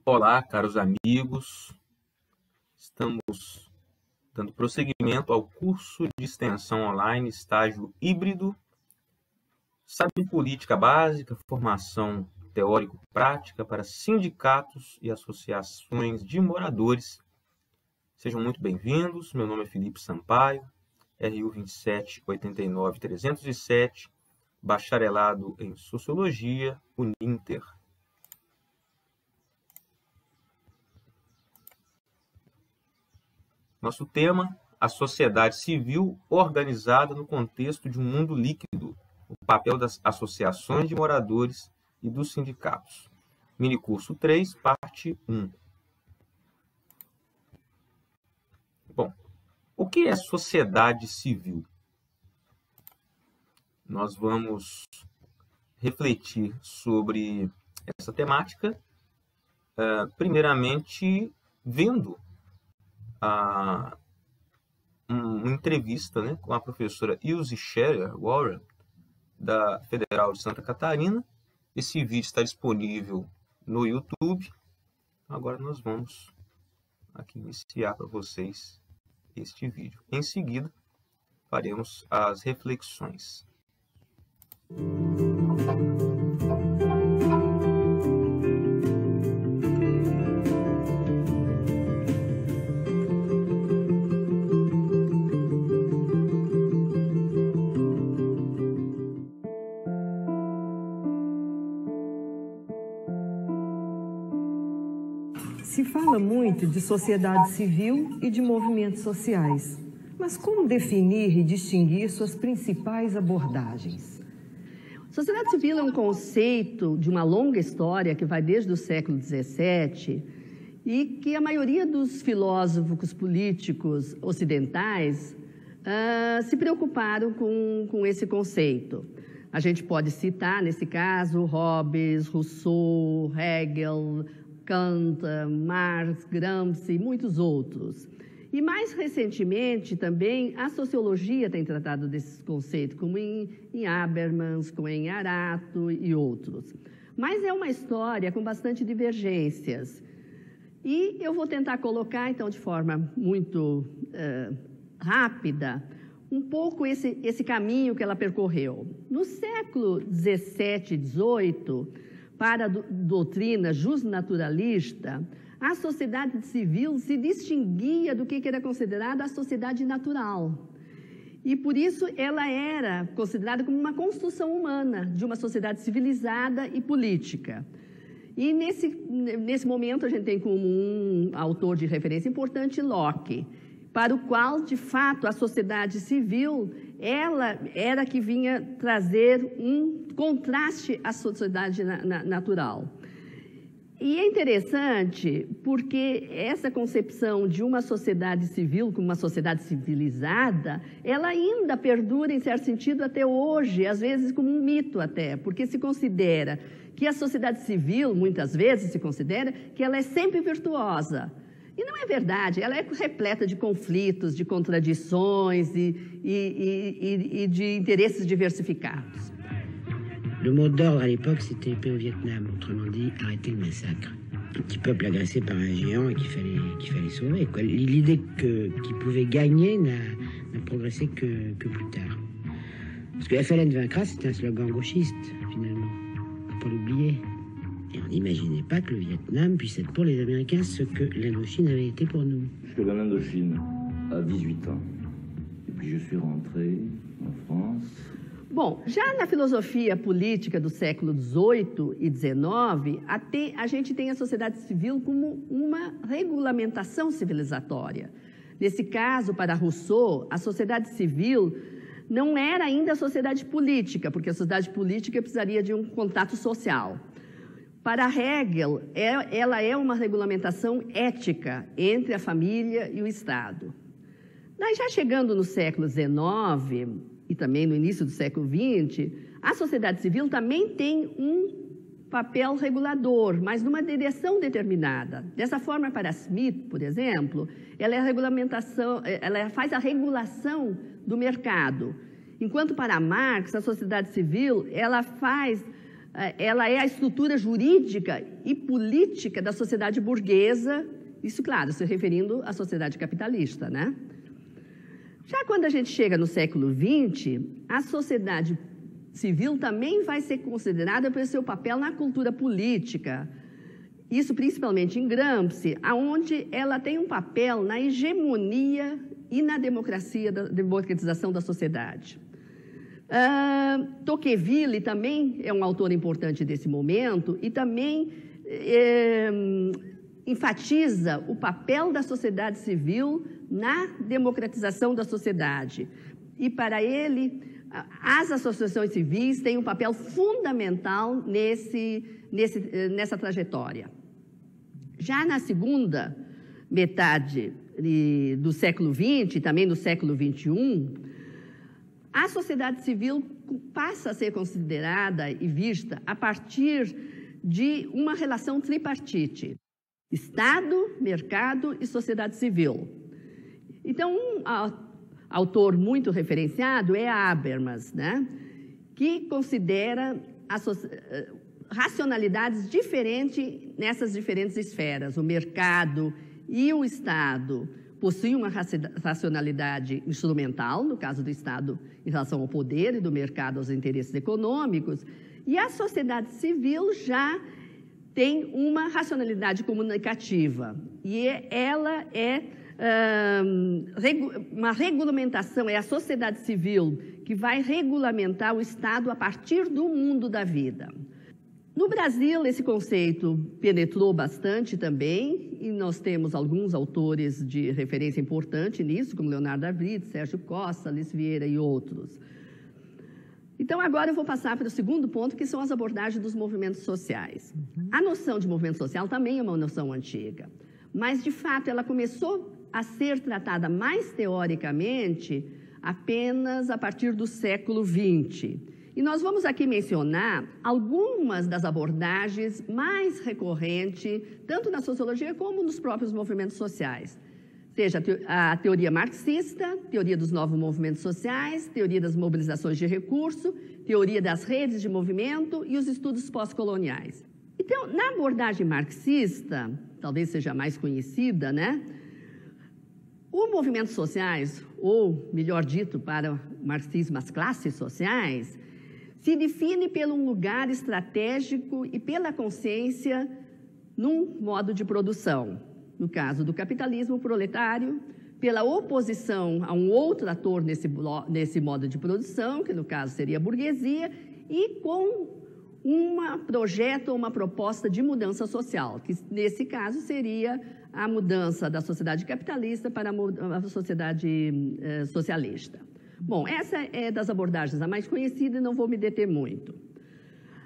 Olá, caros amigos. Estamos dando prosseguimento ao curso de extensão online, estágio híbrido, Saber Política Básica, formação teórico-prática para sindicatos e associações de moradores. Sejam muito bem-vindos. Meu nome é Felipe Sampaio, RU 2789307, bacharelado em Sociologia, Uninter. Nosso tema, a sociedade civil organizada no contexto de um mundo líquido, o papel das associações de moradores e dos sindicatos. Minicurso 3, parte 1. Bom, o que é sociedade civil? Nós vamos refletir sobre essa temática, primeiramente vendo uma entrevista, com a professora Ilse Scherer Warren, da Federal de Santa Catarina. Esse vídeo está disponível no YouTube. Agora nós vamos aqui iniciar para vocês este vídeo. Em seguida, faremos as reflexões. Se fala muito de sociedade civil e de movimentos sociais, mas como definir e distinguir suas principais abordagens? Sociedade civil é um conceito de uma longa história que vai desde o século XVII e que a maioria dos filósofos políticos ocidentais se preocuparam com esse conceito. A gente pode citar, nesse caso, Hobbes, Rousseau, Hegel, Kant, Marx, Gramsci e muitos outros. E mais recentemente também a sociologia tem tratado desses conceitos, como em Habermas, como em Arato e outros. Mas é uma história com bastante divergências. E eu vou tentar colocar, então, de forma muito rápida, um pouco esse caminho que ela percorreu. No século XVII e XVIII, para a doutrina justnaturalista, a sociedade civil se distinguia do que era considerado a sociedade natural. E, por isso, ela era considerada como uma construção humana de uma sociedade civilizada e política. E, nesse momento, a gente tem como um autor de referência importante Locke, para o qual, de fato, a sociedade civil, ela era que vinha trazer um contraste à sociedade natural. E é interessante porque essa concepção de uma sociedade civil como uma sociedade civilizada, ela ainda perdura, em certo sentido, até hoje, às vezes como um mito até, porque se considera que a sociedade civil, muitas vezes se considera, que ela é sempre virtuosa. E não é verdade, ela é repleta de conflitos, de contradições e de interesses diversificados. Le mot d'ordre à l'époque, c'était paix au Vietnam, autrement dit, arrêter le massacre. Un petit peuple agressé par un géant et qu'il fallait sauver. L'idée qu'il pouvait gagner n'a progressé que plus tard. Parce que FLN vaincra, c'était un slogan gauchiste, finalement. Faut pas l'oublier. Et on n'imaginait pas que le Vietnam puisse être pour les Américains ce que l'Indochine avait été pour nous. Je suis allé en Indochine à 18 ans. Et puis je suis rentré en France. Bom, já na filosofia política do século XVIII e XIX, a gente tem a sociedade civil como uma regulamentação civilizatória. Nesse caso, para Rousseau, a sociedade civil não era ainda a sociedade política, porque a sociedade política precisaria de um contato social. Para Hegel, ela é uma regulamentação ética entre a família e o Estado. Daí, já chegando no século XIX e também no início do século XX, a sociedade civil também tem um papel regulador, mas numa direção determinada. Dessa forma, para Smith, por exemplo, ela faz a regulação do mercado, enquanto para Marx, a sociedade civil, ela faz ela é a estrutura jurídica e política da sociedade burguesa, isso, claro, se referindo à sociedade capitalista, né? Já quando a gente chega no século XX, a sociedade civil também vai ser considerada pelo seu papel na cultura política, isso principalmente em Gramsci, onde ela tem um papel na hegemonia e na democratização da sociedade. Tocqueville também é um autor importante desse momento e também enfatiza o papel da sociedade civil na democratização da sociedade. E, para ele, as associações civis têm um papel fundamental nessa trajetória. Já na segunda metade do século XX, e também do século XXI, a sociedade civil passa a ser considerada e vista a partir de uma relação tripartite: Estado, mercado e sociedade civil. Então, um autor muito referenciado é Habermas, né, que considera racionalidades diferentes nessas diferentes esferas. O mercado e o Estado possuem uma racionalidade instrumental, no caso do Estado em relação ao poder, e do mercado aos interesses econômicos, e a sociedade civil já tem uma racionalidade comunicativa, e ela é uma regulamentação, é a sociedade civil que vai regulamentar o Estado a partir do mundo da vida. No Brasil, esse conceito penetrou bastante também, e nós temos alguns autores de referência importante nisso, como Leonardo da Vinci, Sérgio Costa, Alice Vieira e outros. Então, agora eu vou passar para o segundo ponto, que são as abordagens dos movimentos sociais. A noção de movimento social também é uma noção antiga, mas, de fato, ela começou a ser tratada mais teoricamente apenas a partir do século XX. E nós vamos aqui mencionar algumas das abordagens mais recorrentes, tanto na sociologia como nos próprios movimentos sociais. Seja a teoria marxista, teoria dos novos movimentos sociais, teoria das mobilizações de recurso, teoria das redes de movimento e os estudos pós-coloniais. Então, na abordagem marxista, talvez seja a mais conhecida, né? Os movimentos sociais, ou melhor dito, para o marxismo, as classes sociais, se define pelo lugar estratégico e pela consciência num modo de produção. No caso do capitalismo proletário, pela oposição a um outro ator nesse modo de produção, que no caso seria a burguesia, e com um projeto ou uma proposta de mudança social, que nesse caso seria a mudança da sociedade capitalista para a sociedade socialista. Bom, essa é das abordagens a mais conhecida e não vou me deter muito.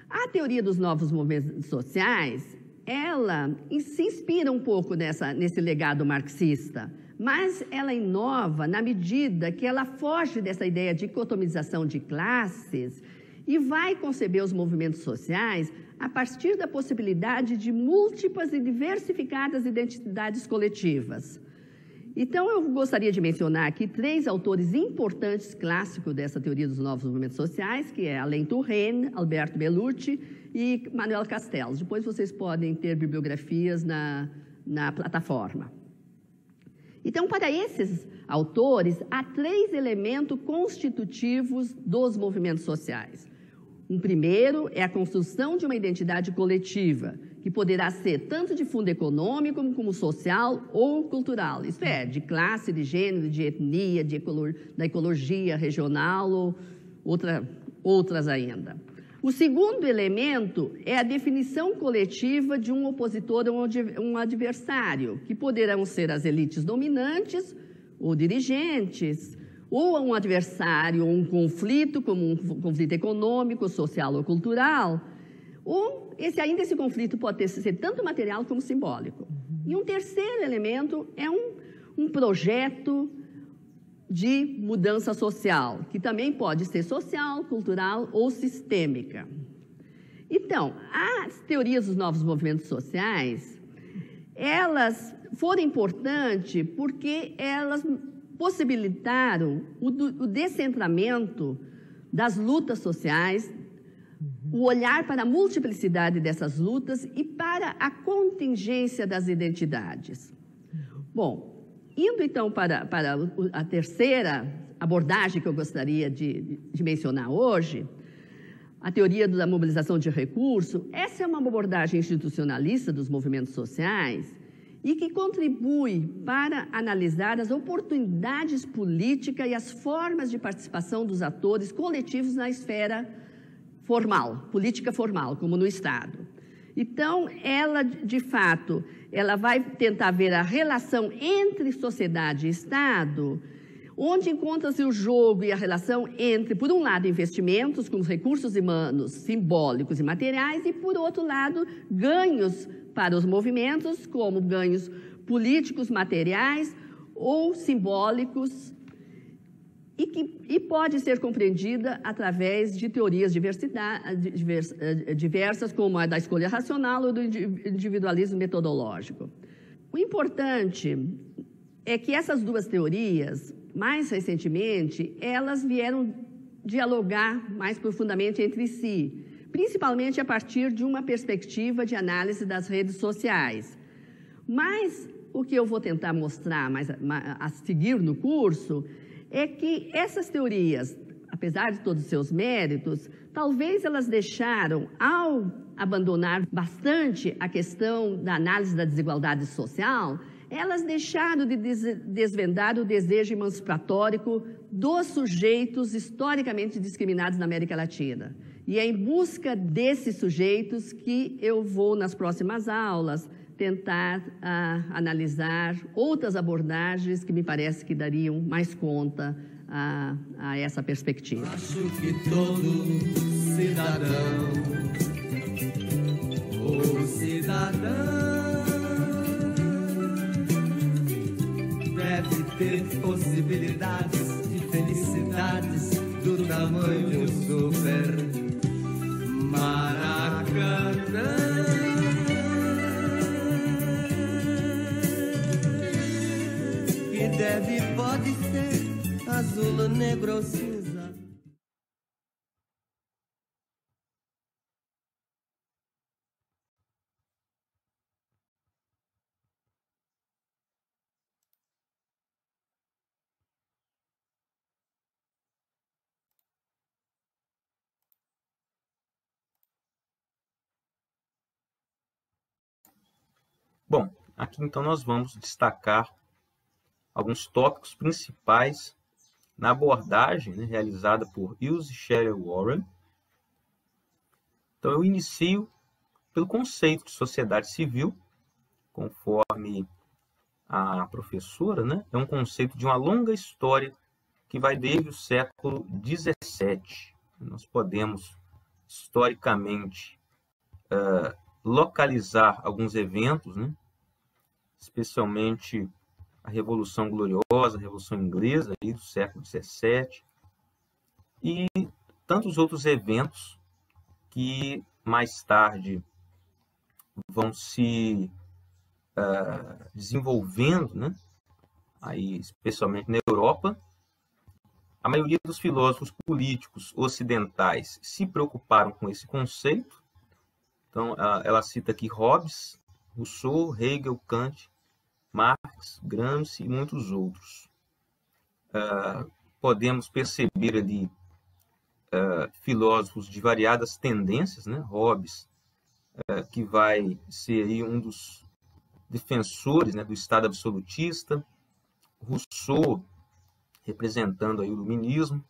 A teoria dos novos movimentos sociais, ela se inspira um pouco nesse legado marxista, mas ela inova na medida que ela foge dessa ideia de dicotomização de classes e vai conceber os movimentos sociais a partir da possibilidade de múltiplas e diversificadas identidades coletivas. Então, eu gostaria de mencionar aqui 3 autores importantes clássicos dessa teoria dos novos movimentos sociais, que é Alain Touraine, Alberto Bellucci e Manuel Castells. Depois vocês podem ter bibliografias na plataforma. Então, para esses autores, há 3 elementos constitutivos dos movimentos sociais. Um primeiro é a construção de uma identidade coletiva, que poderá ser tanto de fundo econômico como social ou cultural, isto é, de classe, de gênero, de etnia, da ecologia regional ou outras ainda. O segundo elemento é a definição coletiva de um opositor ou um adversário, que poderão ser as elites dominantes ou dirigentes, ou um adversário ou um conflito, como um conflito econômico, social ou cultural, ou esse conflito pode ser tanto material como simbólico. E um terceiro elemento é um projeto de mudança social, que também pode ser social, cultural ou sistêmica. Então, as teorias dos novos movimentos sociais, elas foram importantes porque elas possibilitaram o descentramento das lutas sociais o olhar para a multiplicidade dessas lutas e para a contingência das identidades. Bom, indo então para a terceira abordagem que eu gostaria de mencionar hoje, a teoria da mobilização de recurso. Essa é uma abordagem institucionalista dos movimentos sociais e que contribui para analisar as oportunidades políticas e as formas de participação dos atores coletivos na esfera formal, política formal, como no Estado. Então, ela, de fato, ela vai tentar ver a relação entre sociedade e Estado, onde encontra-se o jogo e a relação entre, por um lado, investimentos com os recursos humanos, simbólicos e materiais, e, por outro lado, ganhos para os movimentos, como ganhos políticos, materiais ou simbólicos, e pode ser compreendida através de teorias diversas, como a da escolha racional ou do individualismo metodológico. O importante é que essas duas teorias, mais recentemente, elas vieram dialogar mais profundamente entre si, principalmente a partir de uma perspectiva de análise das redes sociais. Mas o que eu vou tentar mostrar a seguir no curso é que essas teorias, apesar de todos os seus méritos, talvez elas deixaram, ao abandonar bastante a questão da análise da desigualdade social, elas deixaram de desvendar o desejo emancipatório dos sujeitos historicamente discriminados na América Latina. E é em busca desses sujeitos que eu vou, nas próximas aulas, tentar analisar outras abordagens que me parece que dariam mais conta a essa perspectiva. Acho que todo cidadão ou cidadã deve ter possibilidades de felicidades do tamanho de um super Maracanã. Que deve, pode ser azul, negro ou cinza. Bom, aqui então nós vamos destacar alguns tópicos principais na abordagem, né, realizada por Ilse Scherer Warren. Então eu inicio pelo conceito de sociedade civil, conforme a professora, né, é um conceito de uma longa história que vai desde o século XVII. Nós podemos, historicamente, localizar alguns eventos, né, especialmente a Revolução Gloriosa, a Revolução Inglesa aí do século XVII, e tantos outros eventos que mais tarde vão se desenvolvendo, né, aí, especialmente na Europa. A maioria dos filósofos políticos ocidentais se preocuparam com esse conceito. Então, ela cita aqui Hobbes, Rousseau, Hegel, Kant, Marx, Gramsci e muitos outros. Podemos perceber ali filósofos de variadas tendências, né? Hobbes, que vai ser aí um dos defensores, né, do Estado absolutista, Rousseau, representando aí o iluminismo,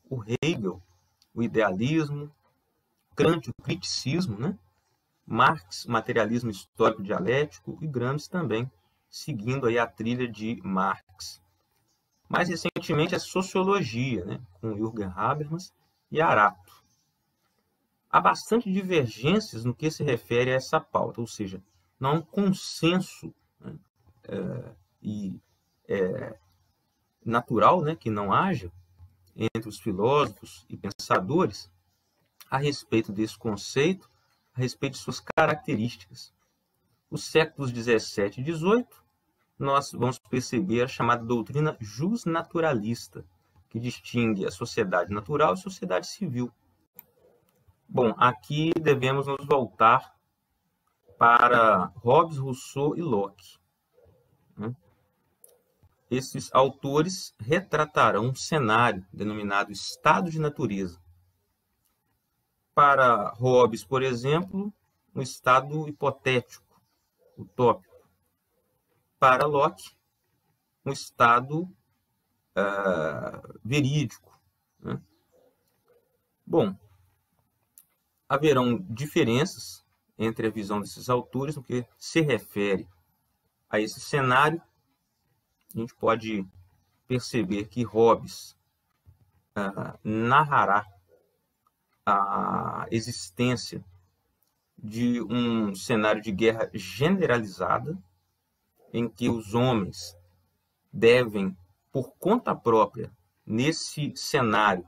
o Hegel, o idealismo, Kant, o criticismo, né? Marx, materialismo histórico dialético, e Gramsci também, seguindo aí a trilha de Marx. Mais recentemente, a sociologia, né, com Jürgen Habermas e Arato. Há bastante divergências no que se refere a essa pauta, ou seja, não há um consenso, né, natural, né, que não haja entre os filósofos e pensadores a respeito desse conceito, a respeito de suas características. Os séculos 17 e 18, nós vamos perceber a chamada doutrina justnaturalista, que distingue a sociedade natural e a sociedade civil. Bom, aqui devemos nos voltar para Hobbes, Rousseau e Locke. Esses autores retratarão um cenário denominado estado de natureza. Para Hobbes, por exemplo, um estado hipotético, utópico. Para Locke, um estado verídico. Né? Bom, haverão diferenças entre a visão desses autores no que se refere a esse cenário. A gente pode perceber que Hobbes narrará a existência de um cenário de guerra generalizada, em que os homens devem, por conta própria, nesse cenário,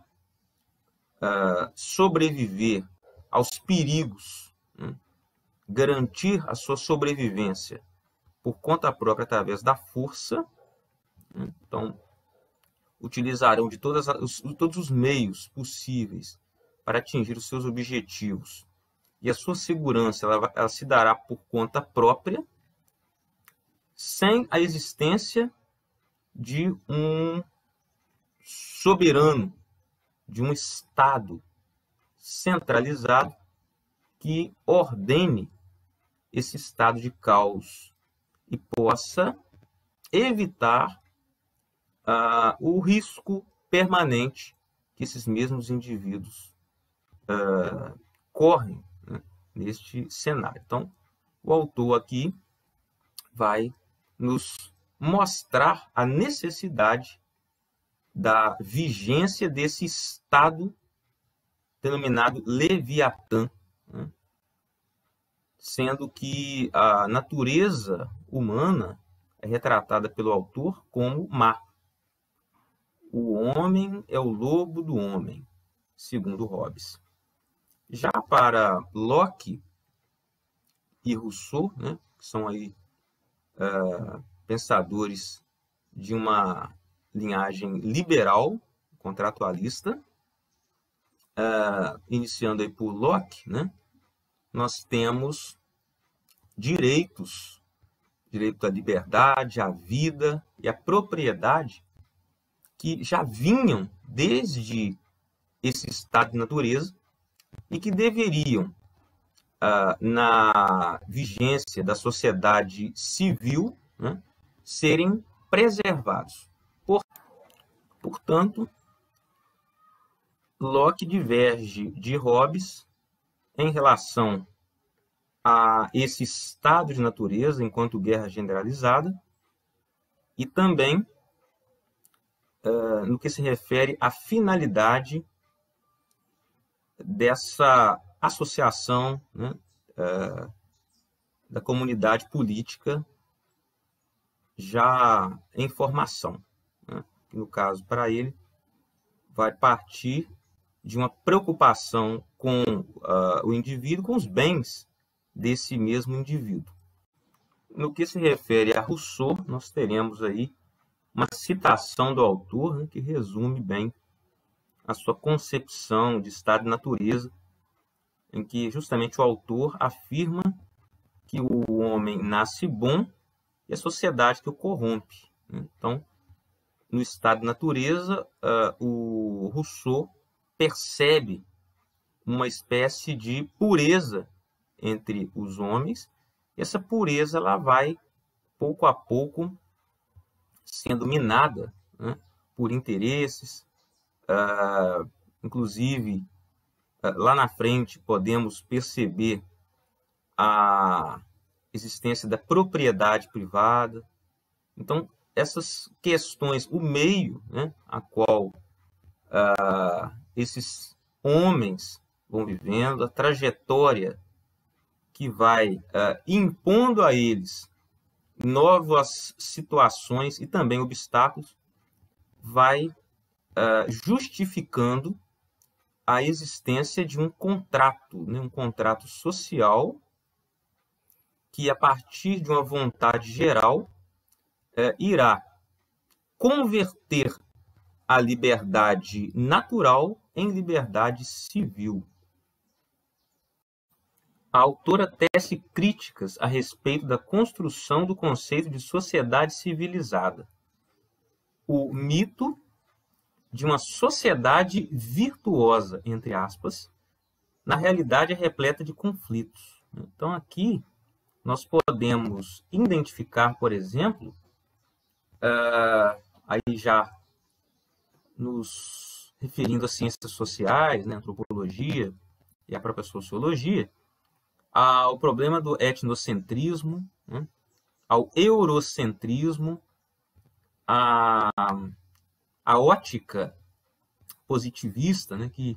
sobreviver aos perigos, né? Garantir a sua sobrevivência por conta própria através da força. Né? Então, utilizarão de todos os meios possíveis para atingir os seus objetivos. E a sua segurança ela se dará por conta própria, sem a existência de um soberano, de um Estado centralizado que ordene esse estado de caos e possa evitar o risco permanente que esses mesmos indivíduos correm, né, neste cenário. Então, o autor aqui vai nos mostrar a necessidade da vigência desse estado denominado Leviatã, né? Sendo que a natureza humana é retratada pelo autor como má. O homem é o lobo do homem, segundo Hobbes. Já para Locke e Rousseau, né, que são aí pensadores de uma linhagem liberal, contratualista, iniciando aí por Locke, né, nós temos direitos, direito à liberdade, à vida e à propriedade, que já vinham desde esse estado de natureza e que deveriam, na vigência da sociedade civil, né, serem preservados. Portanto, Locke diverge de Hobbes em relação a esse estado de natureza enquanto guerra generalizada e também no que se refere à finalidade dessa associação, né, da comunidade política já em formação, né, que no caso para ele vai partir de uma preocupação com o indivíduo, com os bens desse mesmo indivíduo. No que se refere a Rousseau, nós teremos aí uma citação do autor, né, que resume bem a sua concepção de estado de natureza, em que justamente o autor afirma que o homem nasce bom e a sociedade que o corrompe. Então, no estado de natureza, o Rousseau percebe uma espécie de pureza entre os homens. E essa pureza ela vai, pouco a pouco, sendo minada, né, por interesses. Inclusive, lá na frente, podemos perceber a existência da propriedade privada. Então, essas questões, o meio, né, a qual esses homens vão vivendo, a trajetória que vai impondo a eles novas situações e também obstáculos, vai justificando a existência de um contrato, né, um contrato social que, a partir de uma vontade geral, irá converter a liberdade natural em liberdade civil. a autora tece críticas a respeito da construção do conceito de sociedade civilizada. O mito de uma sociedade virtuosa, entre aspas, na realidade é repleta de conflitos. Então, aqui, nós podemos identificar, por exemplo, aí já nos referindo às ciências sociais, né, antropologia e a própria sociologia, ao problema do etnocentrismo, né, ao eurocentrismo, a ótica positivista, né, que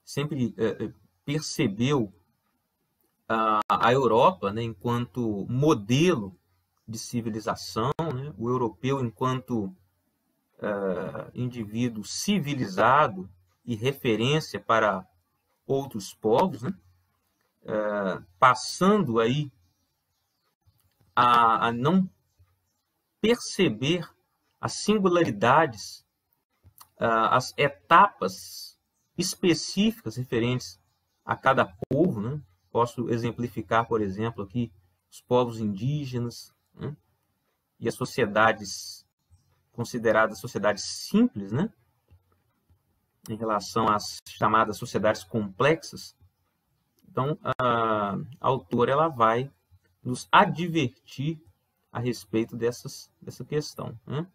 sempre percebeu a Europa, né, enquanto modelo de civilização, né, o europeu enquanto indivíduo civilizado e referência para outros povos, né, passando aí a não perceber as singularidades, as etapas específicas referentes a cada povo, né? Posso exemplificar, por exemplo, aqui os povos indígenas, né? E as sociedades consideradas sociedades simples, né? Em relação às chamadas sociedades complexas. Então, a autora ela vai nos advertir a respeito dessa questão, né?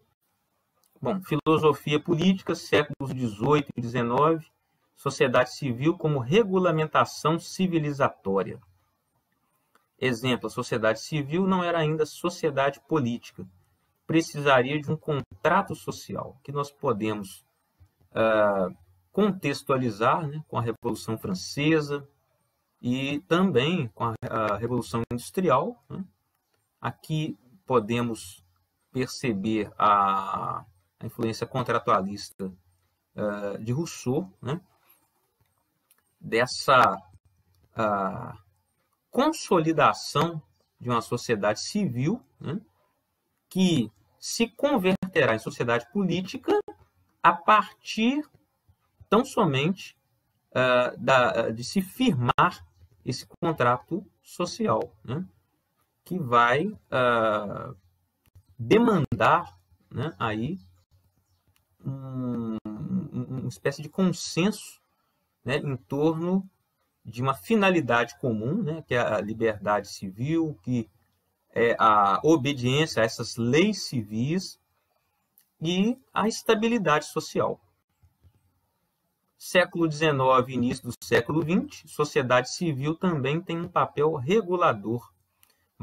Bom, filosofia política, séculos XVIII e XIX, sociedade civil como regulamentação civilizatória. Exemplo, a sociedade civil não era ainda sociedade política. Precisaria de um contrato social, que nós podemos contextualizar, né, com a Revolução Francesa e também com a Revolução Industrial, né? Aqui podemos perceber a influência contratualista de Rousseau, né? Dessa consolidação de uma sociedade civil, né? Que se converterá em sociedade política a partir tão somente de se firmar esse contrato social, né? Que vai demandar, né, aí uma espécie de consenso, né, em torno de uma finalidade comum, né, que é a liberdade civil, que é a obediência a essas leis civis e a estabilidade social. Século XIX e início do século XX, sociedade civil também tem um papel regulador,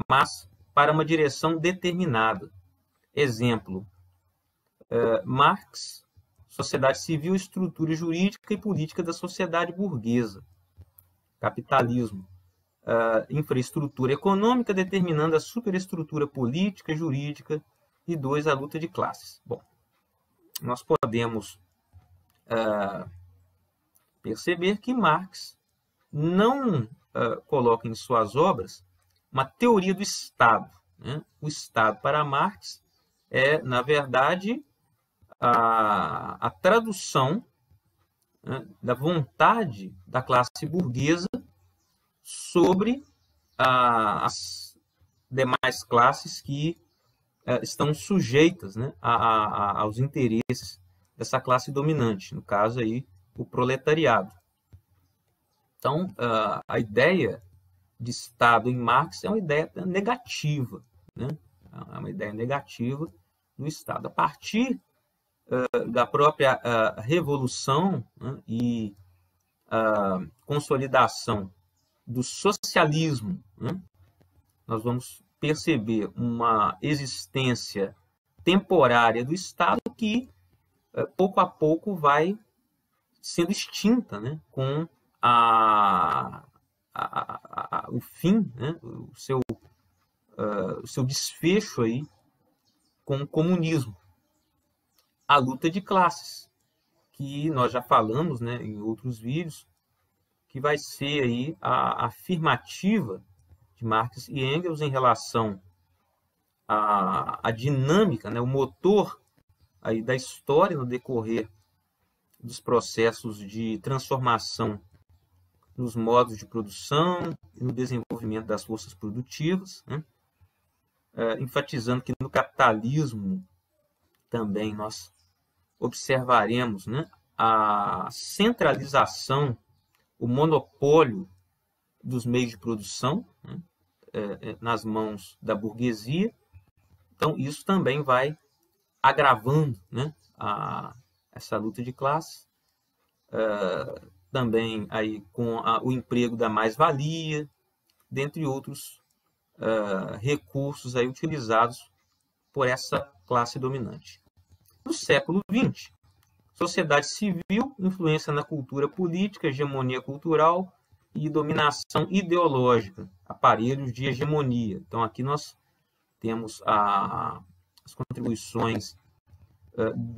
mas para uma direção determinada. Exemplo, Marx, sociedade civil, estrutura jurídica e política da sociedade burguesa. Capitalismo, infraestrutura econômica determinando a superestrutura política, jurídica e 2, a luta de classes. Bom, nós podemos perceber que Marx não coloca em suas obras uma teoria do Estado, né? O Estado para Marx é, na verdade, a tradução, né, da vontade da classe burguesa sobre as demais classes que estão sujeitas, né, aos interesses dessa classe dominante, no caso aí o proletariado. Então, a ideia de Estado em Marx é uma ideia negativa, né? É uma ideia negativa do Estado. A partir da própria revolução, né, e consolidação do socialismo, né, nós vamos perceber uma existência temporária do Estado que, pouco a pouco, vai sendo extinta, né, com o fim, né, o seu desfecho aí com o comunismo. A luta de classes, que nós já falamos, né, em outros vídeos, que vai ser aí a afirmativa de Marx e Engels em relação à dinâmica, né, o motor aí da história no decorrer dos processos de transformação nos modos de produção e no desenvolvimento das forças produtivas, né? Enfatizando que no capitalismo também nós observaremos, né, a centralização, o monopólio dos meios de produção, né, nas mãos da burguesia. Então, isso também vai agravando, né, essa luta de classe. Também aí com o emprego da mais-valia, dentre outros recursos aí utilizados por essa classe dominante. No século XX, sociedade civil, influência na cultura política, hegemonia cultural e dominação ideológica, aparelhos de hegemonia. Então, aqui nós temos as contribuições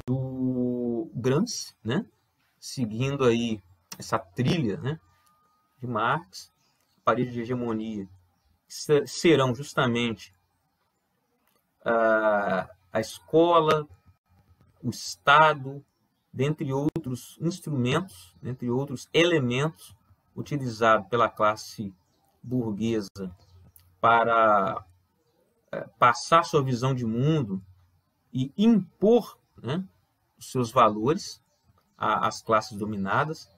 do Gramsci, né? Seguindo aí essa trilha, né, de Marx, aparelhos de hegemonia, serão justamente a escola, o Estado, dentre outros instrumentos, dentre outros elementos utilizados pela classe burguesa para passar sua visão de mundo e impor, né, os seus valores às classes dominadas.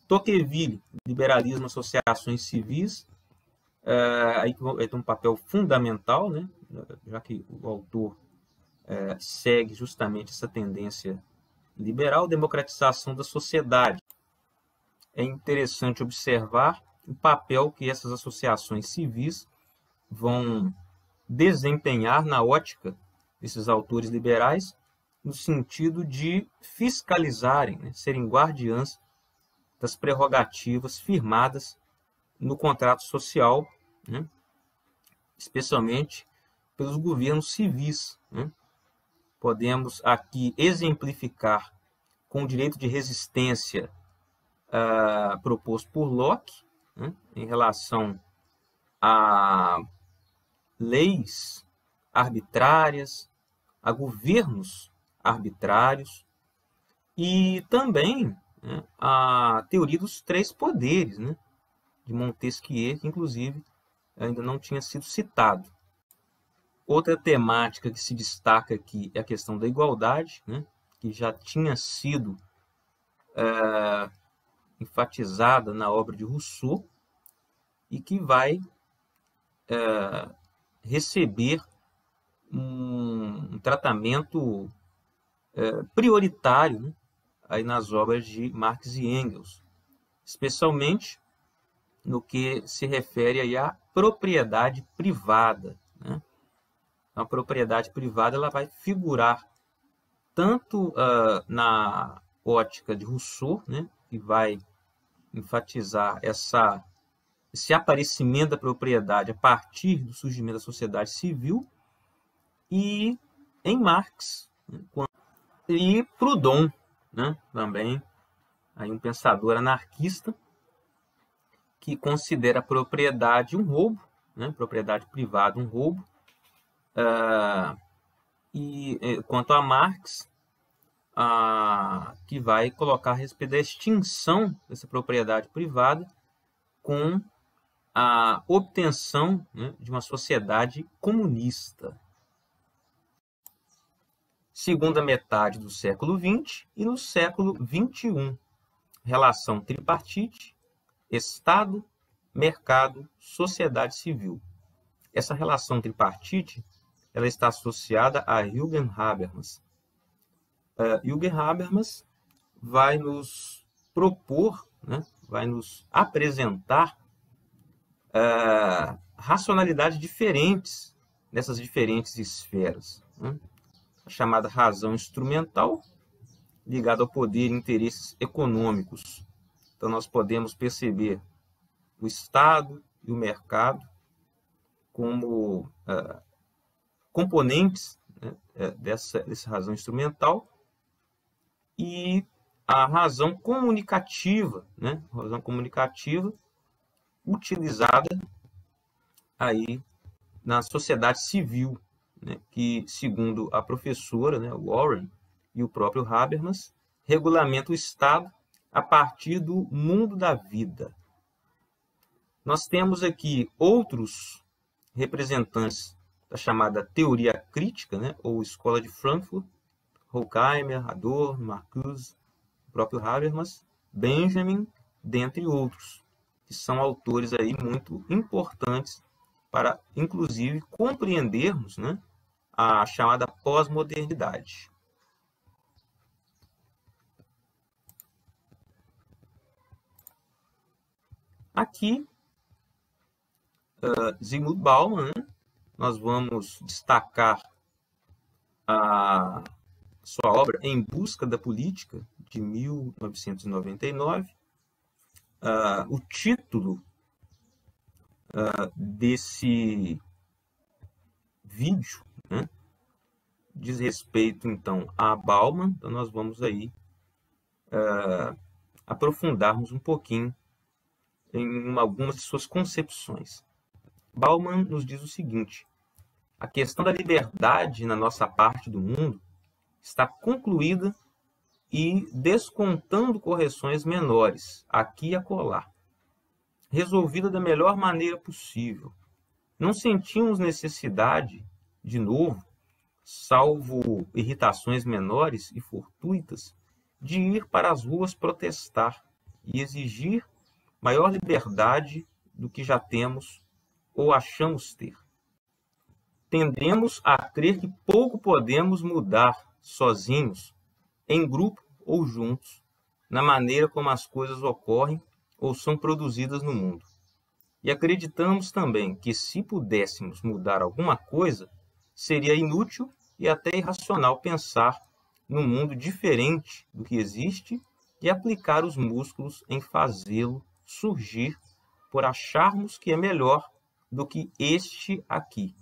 Tocqueville, liberalismo, associações civis, aí tem um papel fundamental, né, já que o autor segue justamente essa tendência liberal, democratização da sociedade. É interessante observar o papel que essas associações civis vão desempenhar na ótica desses autores liberais, no sentido de fiscalizarem, né, serem guardiãs das prerrogativas firmadas no contrato social, né, especialmente pelos governos civis, né. Podemos aqui exemplificar com o direito de resistência proposto por Locke, né, em relação a leis arbitrárias, a governos arbitrários, e também, né, a teoria dos três poderes, né, de Montesquieu, que inclusive ainda não tinha sido citado. Outra temática que se destaca aqui é a questão da igualdade, né, que já tinha sido enfatizada na obra de Rousseau e que vai receber um tratamento prioritário, né, aí nas obras de Marx e Engels, especialmente no que se refere aí à propriedade privada, né? A propriedade privada ela vai figurar tanto na ótica de Rousseau, né, que vai enfatizar esse aparecimento da propriedade a partir do surgimento da sociedade civil, e em Marx, né, e Proudhon, né, também aí um pensador anarquista que considera a propriedade um roubo, né, propriedade privada um roubo. E quanto a Marx, que vai colocar a respeito da extinção dessa propriedade privada com a obtenção, né, de uma sociedade comunista. Segunda metade do século XX e no século XXI, relação tripartite, Estado, mercado, sociedade civil. Essa relação tripartite ela está associada a Jürgen Habermas. Jürgen Habermas vai nos propor, né, vai nos apresentar racionalidades diferentes nessas diferentes esferas, né? A chamada razão instrumental, ligada ao poder e interesses econômicos. Então, nós podemos perceber o Estado e o mercado como componentes, né, dessa razão instrumental, e a razão comunicativa, né, a razão comunicativa utilizada aí na sociedade civil, né, que, segundo a professora, né, Warren e o próprio Habermas, regulamenta o Estado a partir do mundo da vida. Nós temos aqui outros representantes da chamada teoria crítica, né, ou escola de Frankfurt, Horkheimer, Adorno, Marcuse, o próprio Habermas, Benjamin, dentre outros, que são autores aí muito importantes para, inclusive, compreendermos, né, a chamada pós-modernidade. Aqui, Zygmunt Bauman, né, nós vamos destacar a sua obra Em Busca da Política, de 1999. O título desse vídeo, né, diz respeito, então, a Bauman. Então, nós vamos aí aprofundarmos um pouquinho em algumas de suas concepções. Bauman nos diz o seguinte: a questão da liberdade na nossa parte do mundo está concluída e descontando correções menores, aqui e acolá, resolvida da melhor maneira possível. Não sentimos necessidade, de novo, salvo irritações menores e fortuitas, de ir para as ruas protestar e exigir maior liberdade do que já temos ou achamos ter. Tendemos a crer que pouco podemos mudar sozinhos, em grupo ou juntos, na maneira como as coisas ocorrem ou são produzidas no mundo. E acreditamos também que, se pudéssemos mudar alguma coisa, seria inútil e até irracional pensar num mundo diferente do que existe e aplicar os músculos em fazê-lo surgir por acharmos que é melhor do que este aqui.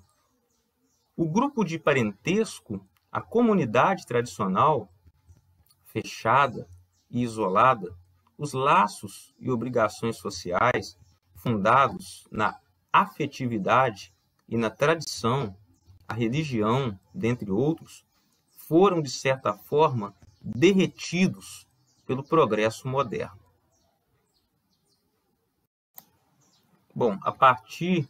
O grupo de parentesco, a comunidade tradicional, fechada e isolada, os laços e obrigações sociais fundados na afetividade e na tradição, a religião, dentre outros, foram, de certa forma, derretidos pelo progresso moderno. Bom, a partir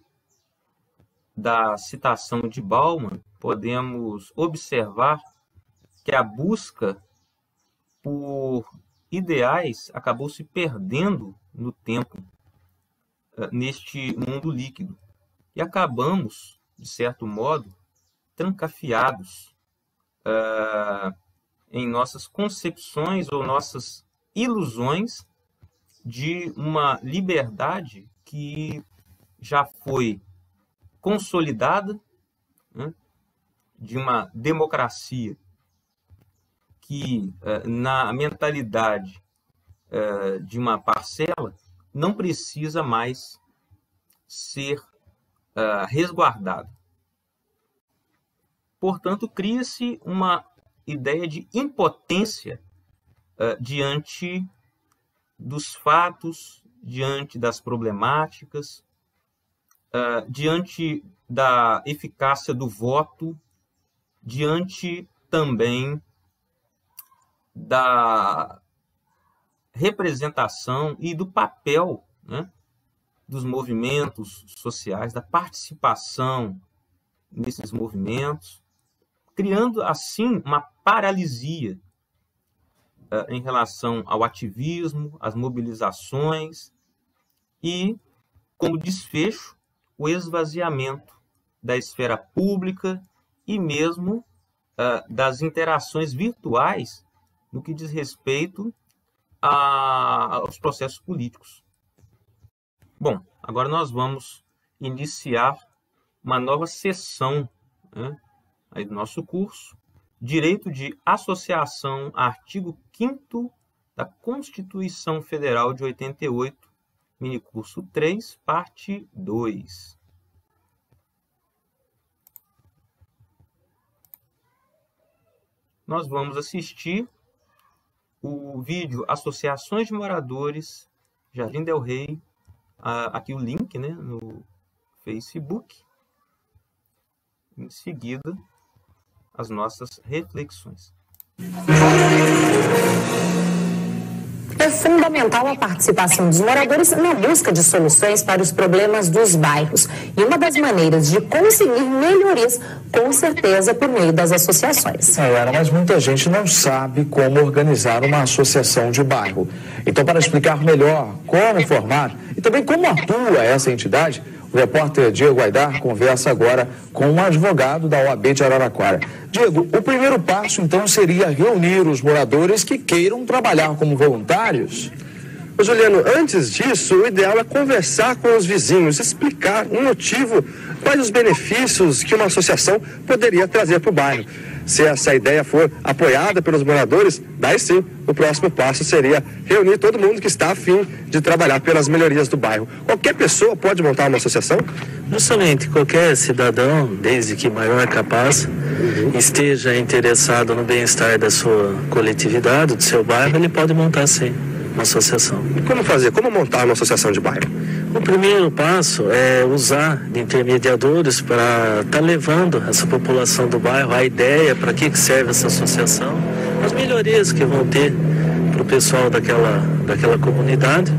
da citação de Bauman, podemos observar que a busca por ideais acabou se perdendo no tempo, neste mundo líquido. E acabamos, de certo modo, trancafiados em nossas concepções ou nossas ilusões de uma liberdade que já foi consolidada, né, de uma democracia que, na mentalidade de uma parcela, não precisa mais ser resguardada. Portanto, cria-se uma ideia de impotência diante dos fatos, diante das problemáticas, diante da eficácia do voto, diante também da representação e do papel, né, dos movimentos sociais, da participação nesses movimentos, criando assim uma paralisia em relação ao ativismo, às mobilizações e, como desfecho, o esvaziamento da esfera pública e mesmo das interações virtuais no que diz respeito aos processos políticos. Bom, agora nós vamos iniciar uma nova sessão, né, aí do nosso curso, Direito de Associação, artigo 5º da Constituição Federal de 88, minicurso 3, parte 2. Nós vamos assistir o vídeo Associações de Moradores, Jardim del Rey, aqui o link, né, no Facebook. Em seguida, as nossas reflexões. é fundamental a participação dos moradores na busca de soluções para os problemas dos bairros. E uma das maneiras de conseguir melhorias, com certeza, por meio das associações. Mas muita gente não sabe como organizar uma associação de bairro. Então, para explicar melhor como formar e também como atua essa entidade, o repórter Diego Aidar conversa agora com um advogado da OAB de Araraquara. Diego, o primeiro passo, então, seria reunir os moradores que queiram trabalhar como voluntários? Ô, Juliano, antes disso, o ideal é conversar com os vizinhos, explicar um motivo, quais os benefícios que uma associação poderia trazer para o bairro. Se essa ideia for apoiada pelos moradores, daí sim, o próximo passo seria reunir todo mundo que está a fim de trabalhar pelas melhorias do bairro. Qualquer pessoa pode montar uma associação? Justamente, qualquer cidadão, desde que maior é capaz, esteja interessado no bem-estar da sua coletividade, do seu bairro, ele pode montar sim uma associação. E como fazer? Como montar uma associação de bairro? O primeiro passo é usar de intermediadores para estar levando essa população do bairro a ideia para que serve essa associação, as melhorias que vão ter para o pessoal daquela comunidade,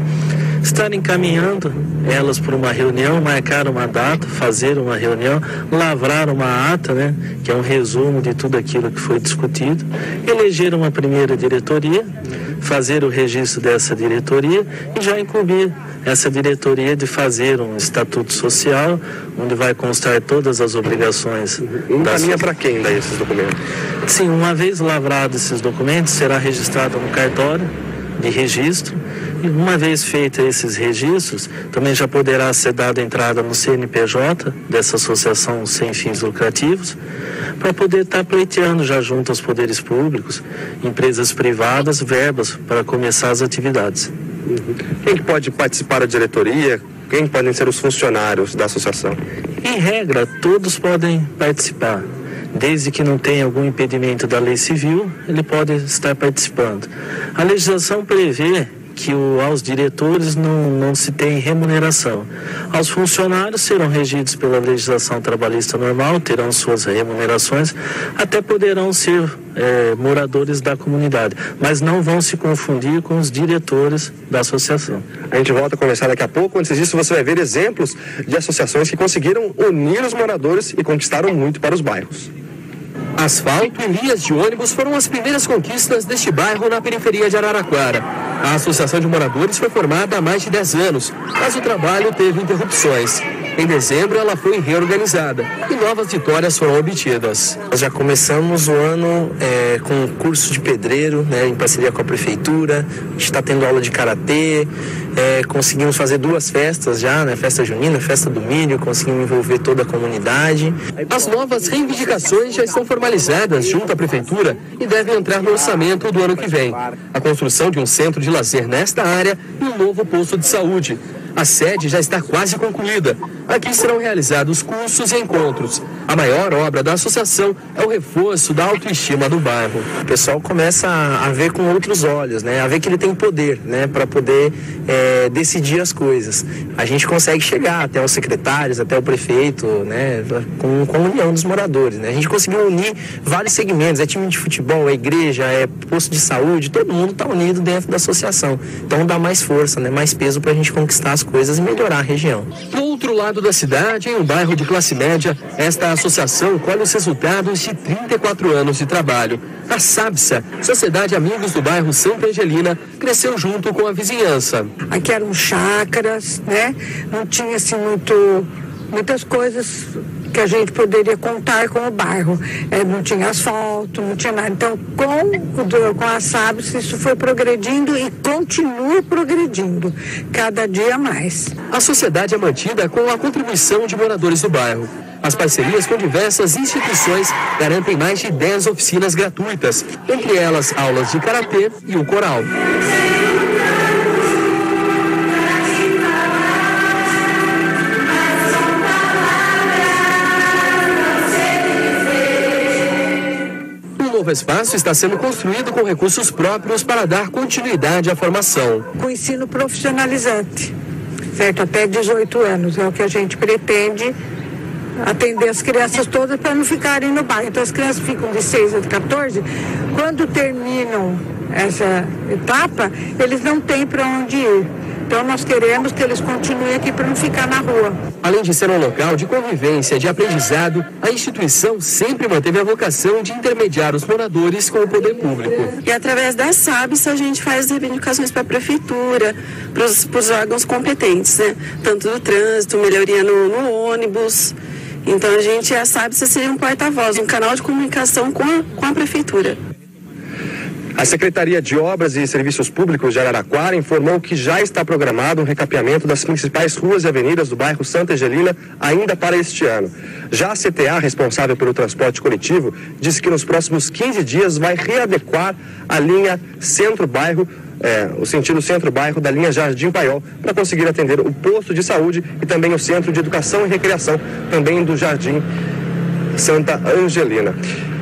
estar encaminhando elas para uma reunião, marcar uma data, fazer uma reunião, lavrar uma ata, né, que é um resumo de tudo aquilo que foi discutido, eleger uma primeira diretoria, fazer o registro dessa diretoria e já incumbir essa diretoria de fazer um estatuto social, onde vai constar todas as obrigações. Encaminha para quem daí esses documentos? Sim, uma vez lavrados esses documentos, será registrado no cartório de registro, e uma vez feitos esses registros, também já poderá ser dada entrada no CNPJ dessa associação sem fins lucrativos, para poder estar pleiteando já junto aos poderes públicos, empresas privadas, verbas para começar as atividades. Quem pode participar da diretoria? Quem podem ser os funcionários da associação? Em regra, todos podem participar. Desde que não tenha algum impedimento da lei civil, ele pode estar participando. A legislação prevê que aos diretores não se tem remuneração. Aos funcionários serão regidos pela legislação trabalhista normal, terão suas remunerações, até poderão ser moradores da comunidade, mas não vão se confundir com os diretores da associação. A gente volta a conversar daqui a pouco. Antes disso, você vai ver exemplos de associações que conseguiram unir os moradores e conquistaram muito para os bairros. Asfalto e linhas de ônibus foram as primeiras conquistas deste bairro na periferia de Araraquara. A Associação de Moradores foi formada há mais de 10 anos, mas o trabalho teve interrupções. Em dezembro, ela foi reorganizada e novas vitórias foram obtidas. Nós já começamos o ano com um curso de pedreiro, né, em parceria com a prefeitura. A gente está tendo aula de karatê, conseguimos fazer 2 festas já, né, festa junina, festa do milho, conseguimos envolver toda a comunidade. As novas reivindicações já estão formalizadas junto à prefeitura e devem entrar no orçamento do ano que vem. A construção de um centro de lazer nesta área e um novo posto de saúde. A sede já está quase concluída. Aqui serão realizados cursos e encontros. A maior obra da associação é o reforço da autoestima do bairro. O pessoal começa a ver com outros olhos, né? A ver que ele tem poder, né? Para poder decidir as coisas. A gente consegue chegar até os secretários, até o prefeito, né? Com a união dos moradores, né? A gente conseguiu unir vários segmentos. É time de futebol, é igreja, é posto de saúde. Todo mundo está unido dentro da associação. Então dá mais força, né? Mais peso para a gente conquistar as coisas e melhorar a região. Do outro lado da cidade, em um bairro de classe média, esta associação colhe os resultados de 34 anos de trabalho. A SABSA, Sociedade Amigos do Bairro Santa Angelina, cresceu junto com a vizinhança. Aqui eram chácaras, né? Não tinha assim muitas coisas que a gente poderia contar com o bairro. Não tinha asfalto, não tinha nada. Então, com a SABSA, isso foi progredindo e continua progredindo, cada dia mais. A sociedade é mantida com a contribuição de moradores do bairro. As parcerias com diversas instituições garantem mais de 10 oficinas gratuitas, entre elas aulas de karatê e o coral. O novo espaço está sendo construído com recursos próprios para dar continuidade à formação. Com ensino profissionalizante, certo? Até 18 anos é o que a gente pretende atender as crianças todas para não ficarem no bairro. Então as crianças ficam de 6 a 14, quando terminam essa etapa, eles não têm para onde ir. Então nós queremos que eles continuem aqui para não ficar na rua. Além de ser um local de convivência, de aprendizado, a instituição sempre manteve a vocação de intermediar os moradores com o poder público. E através das SABs a gente faz reivindicações para a prefeitura, para os órgãos competentes, né? Tanto do trânsito, melhoria no ônibus. Então a SABs seria um porta-voz, um canal de comunicação com a prefeitura. A Secretaria de Obras e Serviços Públicos de Araraquara informou que já está programado um recapeamento das principais ruas e avenidas do bairro Santa Angelina ainda para este ano. Já a CTA, responsável pelo transporte coletivo, disse que nos próximos 15 dias vai readequar a linha centro-bairro, o sentido centro-bairro da linha Jardim Paiol, para conseguir atender o posto de saúde e também o centro de educação e recreação, também do Jardim Santa Angelina.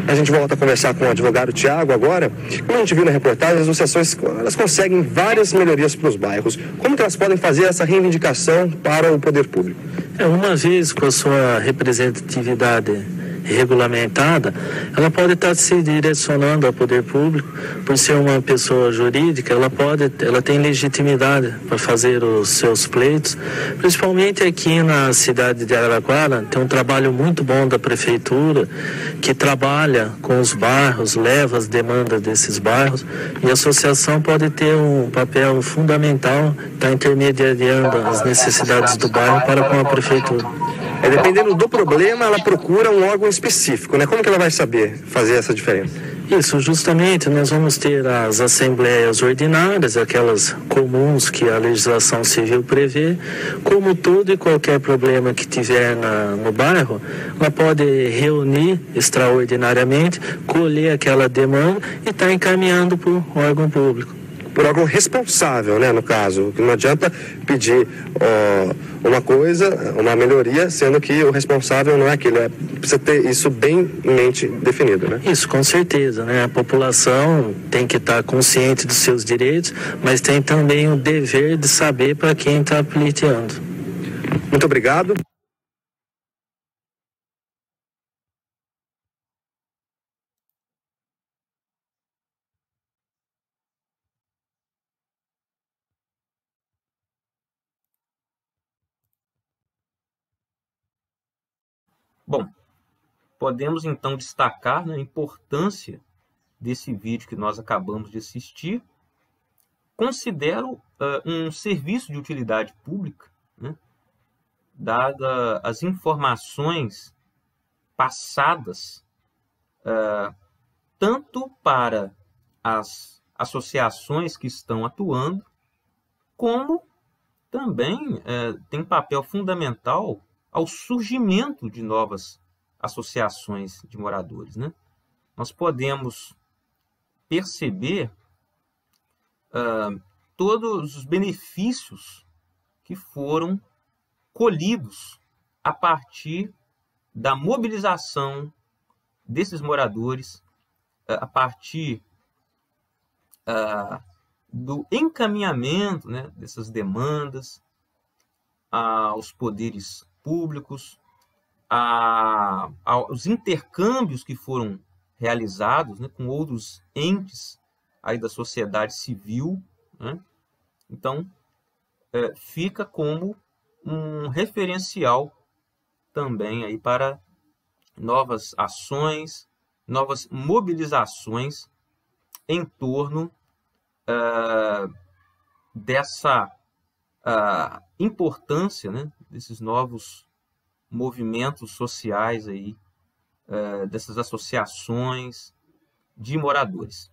A gente volta a conversar com o advogado Tiago agora. Como a gente viu na reportagem, as associações elas conseguem várias melhorias para os bairros. Como que elas podem fazer essa reivindicação para o poder público? Uma vez com a sua representatividade regulamentada, ela pode estar se direcionando ao poder público. Por ser uma pessoa jurídica, ela tem legitimidade para fazer os seus pleitos. Principalmente aqui na cidade de Araraquara, tem um trabalho muito bom da prefeitura, que trabalha com os bairros, leva as demandas desses bairros, e a associação pode ter um papel fundamental, está intermediando as necessidades do bairro para com a prefeitura. Dependendo do problema, ela procura um órgão específico, né? Como que ela vai saber fazer essa diferença? Isso, justamente, nós vamos ter as assembleias ordinárias, aquelas comuns que a legislação civil prevê. Como todo e qualquer problema que tiver no bairro, ela pode reunir extraordinariamente, colher aquela demanda e estar encaminhando para o órgão público. Por órgão responsável, né, no caso. Não adianta pedir uma coisa, uma melhoria, sendo que o responsável não é aquele. Precisa ter isso bem em mente definido, né? Isso, com certeza, né? A população tem que estar consciente dos seus direitos, mas tem também o dever de saber para quem está pleiteando. Muito obrigado. Bom, podemos então destacar, né, a importância desse vídeo que nós acabamos de assistir. Considero um serviço de utilidade pública, né, dada as informações passadas tanto para as associações que estão atuando, como também tem papel fundamental ao surgimento de novas associações de moradores, né? Nós podemos perceber todos os benefícios que foram colhidos a partir da mobilização desses moradores, a partir do encaminhamento, né, dessas demandas aos poderes públicos, aos intercâmbios que foram realizados, né, com outros entes aí da sociedade civil, né? Então, fica como um referencial também aí para novas ações, novas mobilizações em torno dessa importância, né, desses novos movimentos sociais aí, dessas associações de moradores.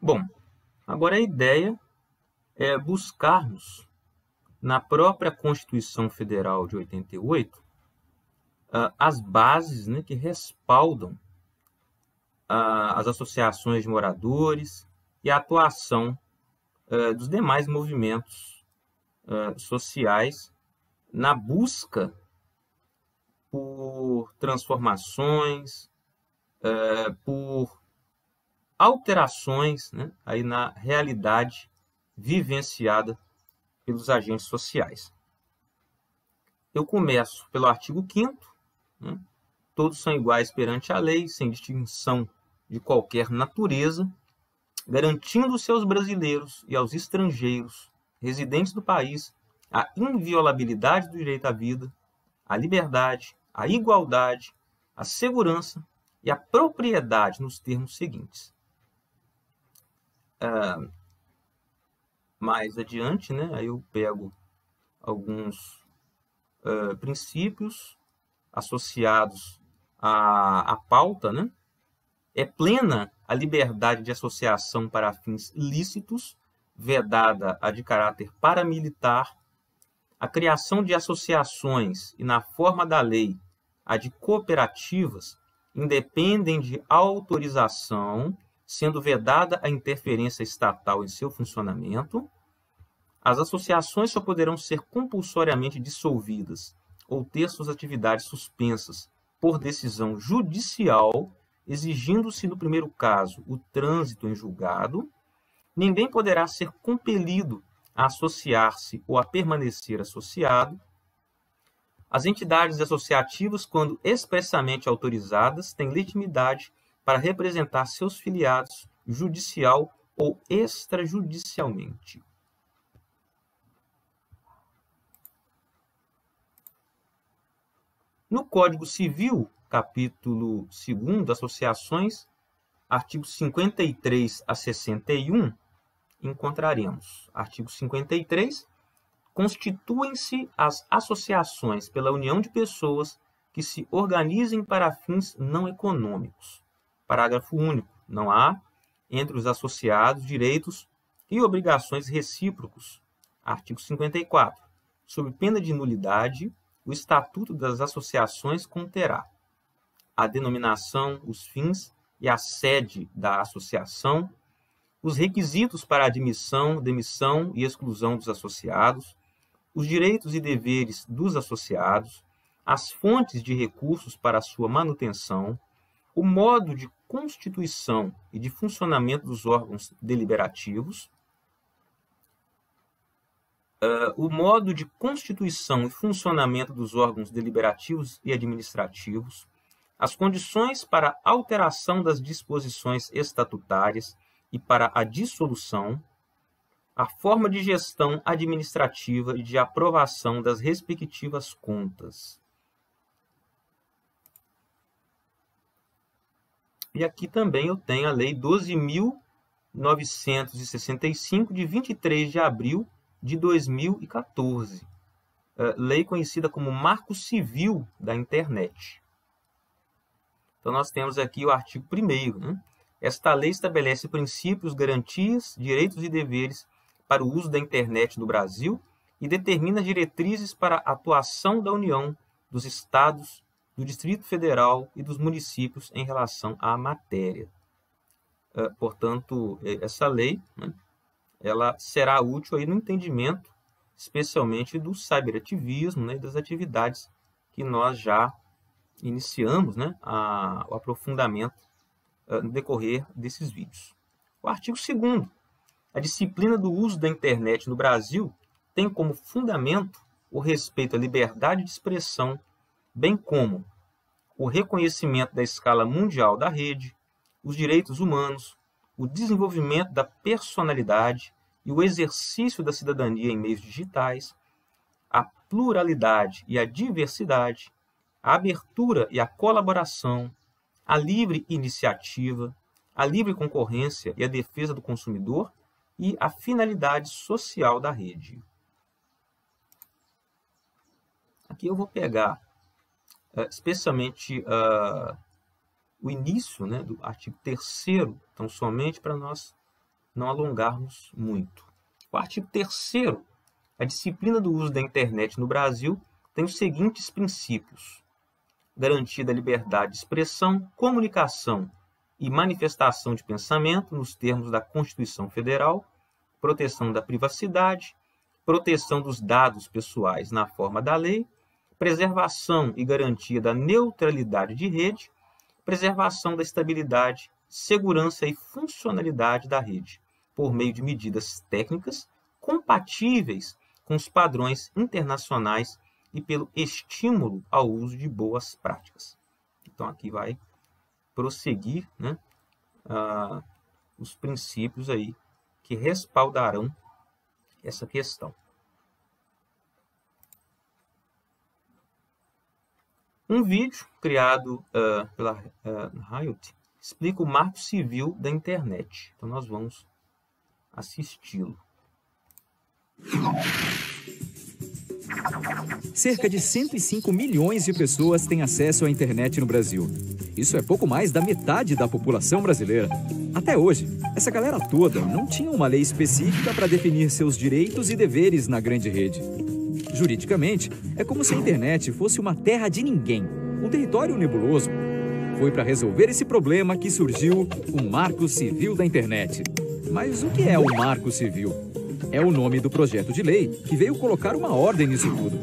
Bom, agora a ideia é buscarmos na própria Constituição Federal de 88 as bases, né, que respaldam as associações de moradores e a atuação dos demais movimentos sociais na busca por transformações, por alterações, né, aí na realidade vivenciada pelos agentes sociais. Eu começo pelo artigo 5º, né, Todos são iguais perante a lei, sem distinção de qualquer natureza, garantindo-se aos brasileiros e aos estrangeiros residentes do país a inviolabilidade do direito à vida, a liberdade, a igualdade, a segurança e a propriedade nos termos seguintes. Mais adiante, né, aí eu pego alguns princípios associados à pauta, né? É plena a liberdade de associação para fins lícitos, vedada a de caráter paramilitar, a criação de associações e, na forma da lei, a de cooperativas, independem de autorização, sendo vedada a interferência estatal em seu funcionamento. As associações só poderão ser compulsoriamente dissolvidas ou ter suas atividades suspensas por decisão judicial, exigindo-se, no primeiro caso, o trânsito em julgado. Ninguém poderá ser compelido a associar-se ou a permanecer associado. As entidades associativas, quando expressamente autorizadas, têm legitimidade para representar seus filiados judicial ou extrajudicialmente. No Código Civil, capítulo 2, Associações, artigos 53 a 61, encontraremos. Artigo 53. Constituem-se as associações pela união de pessoas que se organizem para fins não econômicos. Parágrafo único. Não há, entre os associados, direitos e obrigações recíprocos. Artigo 54. Sob pena de nulidade, o Estatuto das Associações conterá a denominação, os fins e a sede da associação, os requisitos para admissão, demissão e exclusão dos associados, os direitos e deveres dos associados, as fontes de recursos para a sua manutenção, o modo de constituição e de funcionamento dos órgãos deliberativos, o modo de constituição e funcionamento dos órgãos deliberativos e administrativos, as condições para alteração das disposições estatutárias e para a dissolução, a forma de gestão administrativa e de aprovação das respectivas contas. E aqui também eu tenho a Lei 12.965, de 23 de abril de 2014, lei conhecida como Marco Civil da Internet. Então, nós temos aqui o artigo 1º, né? Esta lei estabelece princípios, garantias, direitos e deveres para o uso da internet no Brasil e determina diretrizes para a atuação da União, dos Estados, do Distrito Federal e dos municípios em relação à matéria. Portanto, essa lei, né, ela será útil aí no entendimento, especialmente do cyberativismo, né, e das atividades que nós já iniciamos, né, o aprofundamento no decorrer desses vídeos. O artigo 2º. A disciplina do uso da internet no Brasil tem como fundamento o respeito à liberdade de expressão, bem como o reconhecimento da escala mundial da rede, os direitos humanos, o desenvolvimento da personalidade e o exercício da cidadania em meios digitais, a pluralidade e a diversidade, a abertura e a colaboração, a livre iniciativa, a livre concorrência e a defesa do consumidor e a finalidade social da rede. Aqui eu vou pegar especialmente o início, né, do artigo 3º, então somente para nós não alongarmos muito. O artigo 3º, a disciplina do uso da internet no Brasil tem os seguintes princípios: garantia da liberdade de expressão, comunicação e manifestação de pensamento nos termos da Constituição Federal, proteção da privacidade, proteção dos dados pessoais na forma da lei, preservação e garantia da neutralidade de rede, preservação da estabilidade, segurança e funcionalidade da rede, por meio de medidas técnicas compatíveis com os padrões internacionais e pelo estímulo ao uso de boas práticas. Então, aqui vai prosseguir, né, os princípios aí que respaldarão essa questão. Um vídeo criado pela Riot explica o marco civil da internet. Então, nós vamos assisti-lo. Cerca de 105 milhões de pessoas têm acesso à internet no Brasil. Isso é pouco mais da metade da população brasileira. Até hoje, essa galera toda não tinha uma lei específica para definir seus direitos e deveres na grande rede. Juridicamente, é como se a internet fosse uma terra de ninguém, um território nebuloso. Foi para resolver esse problema que surgiu o Marco Civil da Internet. Mas o que é o Marco Civil? É o nome do projeto de lei que veio colocar uma ordem nisso tudo.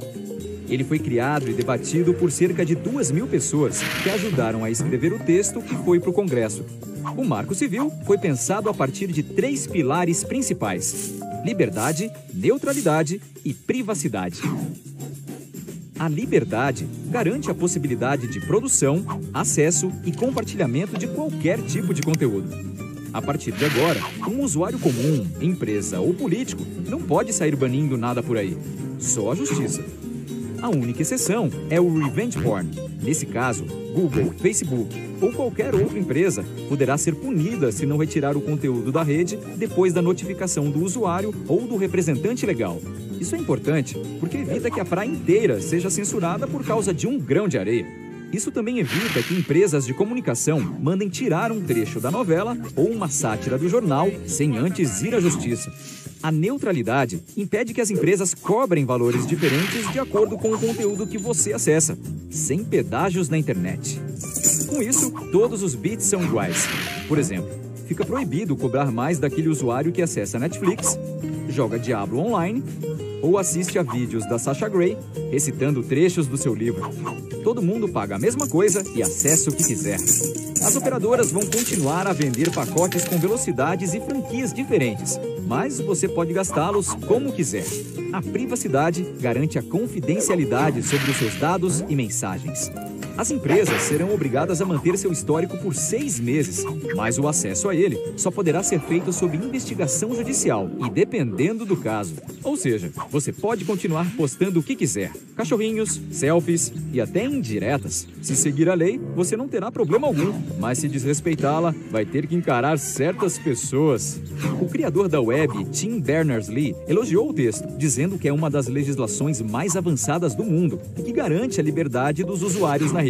Ele foi criado e debatido por cerca de 2.000 pessoas que ajudaram a escrever o texto que foi para o Congresso. O Marco Civil foi pensado a partir de 3 pilares principais: liberdade, neutralidade e privacidade. A liberdade garante a possibilidade de produção, acesso e compartilhamento de qualquer tipo de conteúdo. A partir de agora, um usuário comum, empresa ou político não pode sair banindo nada por aí. Só a justiça. A única exceção é o revenge porn. Nesse caso, Google, Facebook ou qualquer outra empresa poderá ser punida se não retirar o conteúdo da rede depois da notificação do usuário ou do representante legal. Isso é importante porque evita que a praia inteira seja censurada por causa de um grão de areia. Isso também evita que empresas de comunicação mandem tirar um trecho da novela ou uma sátira do jornal sem antes ir à justiça. A neutralidade impede que as empresas cobrem valores diferentes de acordo com o conteúdo que você acessa, sem pedágios na internet. Com isso, todos os bits são iguais. Por exemplo, fica proibido cobrar mais daquele usuário que acessa Netflix, joga Diablo online ou assiste a vídeos da Sasha Grey recitando trechos do seu livro. Todo mundo paga a mesma coisa e acessa o que quiser. As operadoras vão continuar a vender pacotes com velocidades e franquias diferentes, mas você pode gastá-los como quiser. A privacidade garante a confidencialidade sobre os seus dados e mensagens. As empresas serão obrigadas a manter seu histórico por 6 meses, mas o acesso a ele só poderá ser feito sob investigação judicial e dependendo do caso. Ou seja, você pode continuar postando o que quiser, cachorrinhos, selfies e até indiretas. Se seguir a lei, você não terá problema algum, mas se desrespeitá-la, vai ter que encarar certas pessoas. O criador da web, Tim Berners-Lee, elogiou o texto, dizendo que é uma das legislações mais avançadas do mundo e que garante a liberdade dos usuários na rede.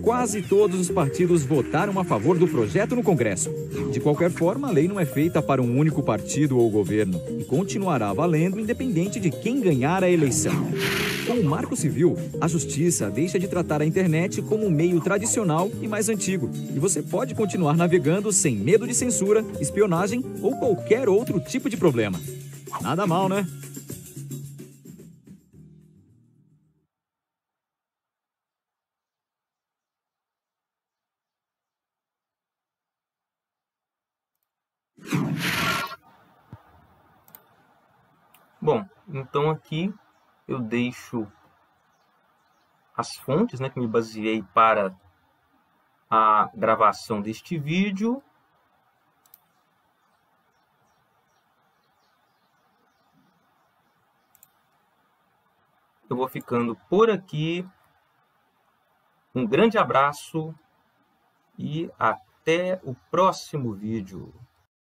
Quase todos os partidos votaram a favor do projeto no Congresso. De qualquer forma, a lei não é feita para um único partido ou governo e continuará valendo independente de quem ganhar a eleição. Com o Marco Civil, a Justiça deixa de tratar a internet como um meio tradicional e mais antigo, e você pode continuar navegando sem medo de censura, espionagem ou qualquer outro tipo de problema. Nada mal, né? Bom, então aqui eu deixo as fontes, né, que me baseei para a gravação deste vídeo. Eu vou ficando por aqui. Um grande abraço e até o próximo vídeo.